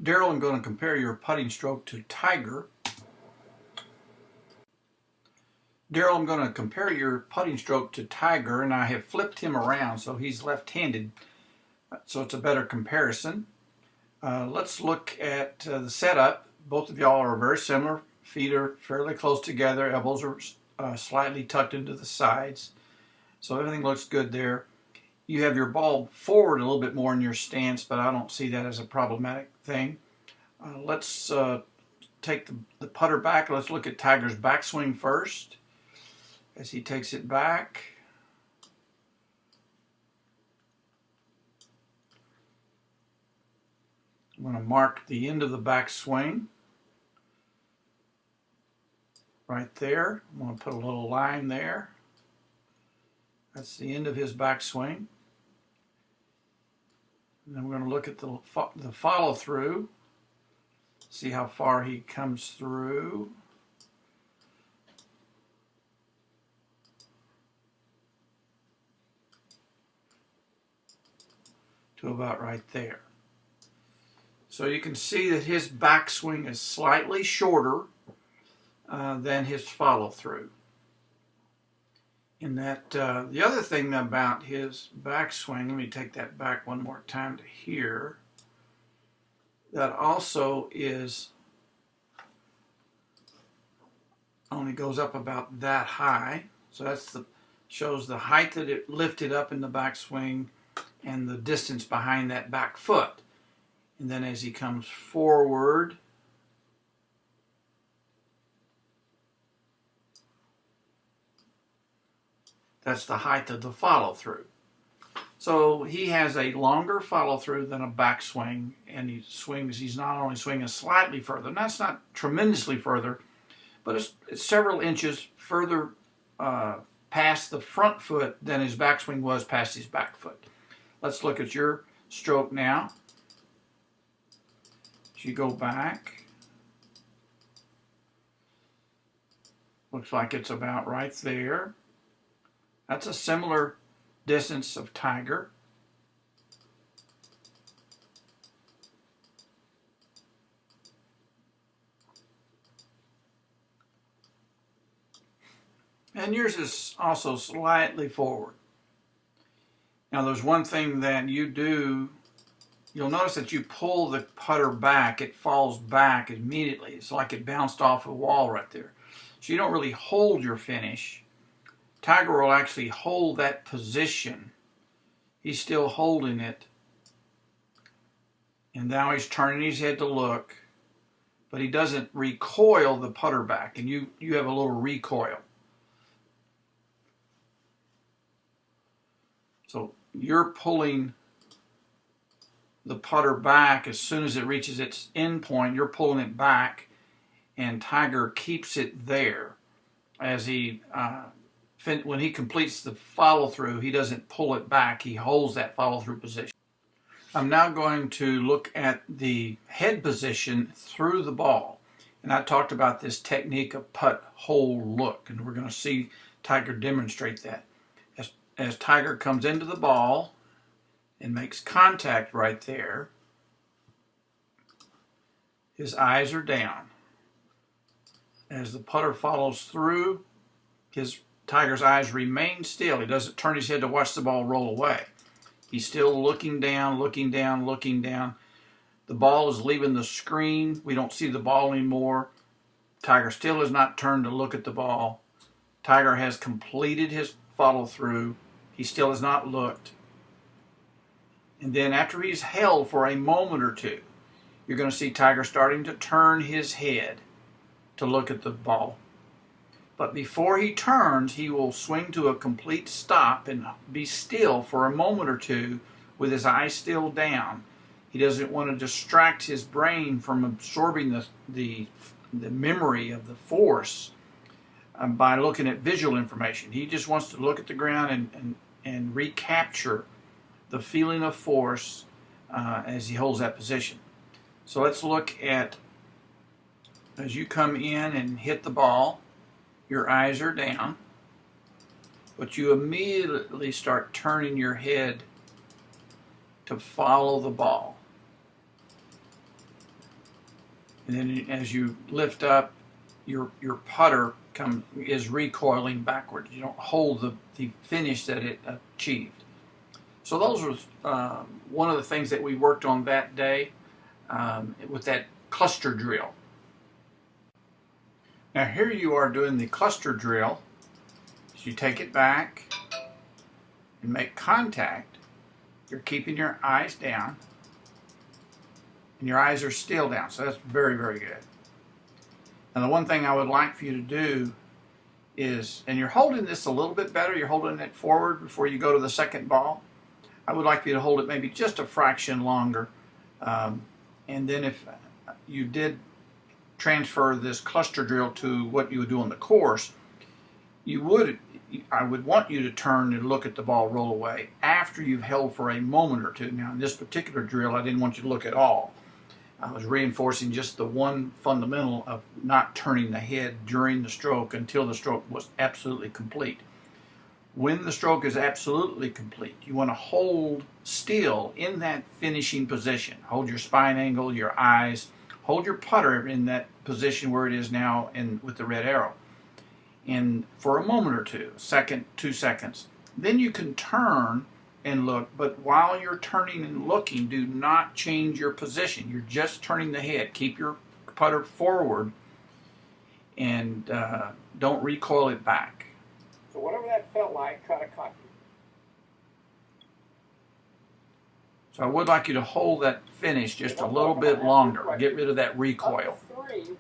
Daryl, I'm going to compare your putting stroke to Tiger. Daryl, I'm going to compare your putting stroke to Tiger, and I have flipped him around so he's left-handed, so it's a better comparison. Let's look at the setup. Both of y'all are very similar. Feet are fairly close together. Elbows are slightly tucked into the sides. So everything looks good there. You have your ball forward a little bit more in your stance, but I don't see that as a problematic thing. Let's take the putter back. Let's look at Tiger's backswing first as he takes it back. I'm going to mark the end of the backswing right there. I'm going to put a little line there. That's the end of his backswing. And then we're going to look at the follow through. See how far he comes through. To about right there. So you can see that his backswing is slightly shorter than his follow through. In that, the other thing about his backswing, let me take that back one more time to here, that also is only goes up about that high. So that's shows the height that it lifted up in the backswing and the distance behind that back foot. And then as he comes forward, that's the height of the follow through. So he has a longer follow through than a backswing, and he's not only swinging slightly further, and that's not tremendously further, but it's several inches further past the front foot than his backswing was past his back foot. Let's look at your stroke now. As you go back, looks like it's about right there. That's a similar distance of Tiger. And yours is also slightly forward. Now there's one thing that you do. You'll notice that you pull the putter back, it falls back immediately. It's like it bounced off a wall right there. So you don't really hold your finish. Tiger will actually hold that position. He's still holding it. And now he's turning his head to look. But he doesn't recoil the putter back. And you have a little recoil. So you're pulling the putter back as soon as it reaches its end point. You're pulling it back, and Tiger keeps it there. As he when he completes the follow through, he doesn't pull it back. He holds that follow through position. I'm now going to look at the head position through the ball, and I talked about this technique of putt, hold, look, and we're going to see Tiger demonstrate that. As Tiger comes into the ball and makes contact right there, his eyes are down. As the putter follows through, Tiger's eyes remain still. He doesn't turn his head to watch the ball roll away. He's still looking down, looking down, looking down. The ball is leaving the screen. We don't see the ball anymore. Tiger still has not turned to look at the ball. Tiger has completed his follow through. He still has not looked. And then after he's held for a moment or two, you're going to see Tiger starting to turn his head to look at the ball. But before he turns, he will swing to a complete stop and be still for a moment or two with his eyes still down. He doesn't want to distract his brain from absorbing the memory of the force by looking at visual information. He just wants to look at the ground and recapture the feeling of force as he holds that position. So let's look at, as you come in and hit the ball, your eyes are down, but you immediately start turning your head to follow the ball. And then as you lift up, your putter is recoiling backwards. You don't hold the finish that it achieved. So those were one of the things that we worked on that day with that cluster drill. Now here you are doing the cluster drill. So you take it back and make contact. You're keeping your eyes down, and your eyes are still down. So that's very, very good. And the one thing I would like for you to do is, and you're holding this a little bit better, you're holding it forward before you go to the second ball. I would like for you to hold it maybe just a fraction longer. And then if you did transfer this cluster drill to what you would do on the course, I would want you to turn and look at the ball roll away after you've held for a moment or two. Now in this particular drill, I didn't want you to look at all. I was reinforcing just the one fundamental of not turning the head during the stroke until the stroke was absolutely complete. When the stroke is absolutely complete, you want to hold still in that finishing position. Hold your spine angle, your eyes, hold your putter in that position where it is now with the red arrow. And for a moment or two, second, 2 seconds. Then you can turn and look, but while you're turning and looking, do not change your position. You're just turning the head. Keep your putter forward and don't recoil it back. So whatever that felt like, try to copy. So I would like you to hold that finish just a little bit longer. Get rid of that recoil. Up to 3.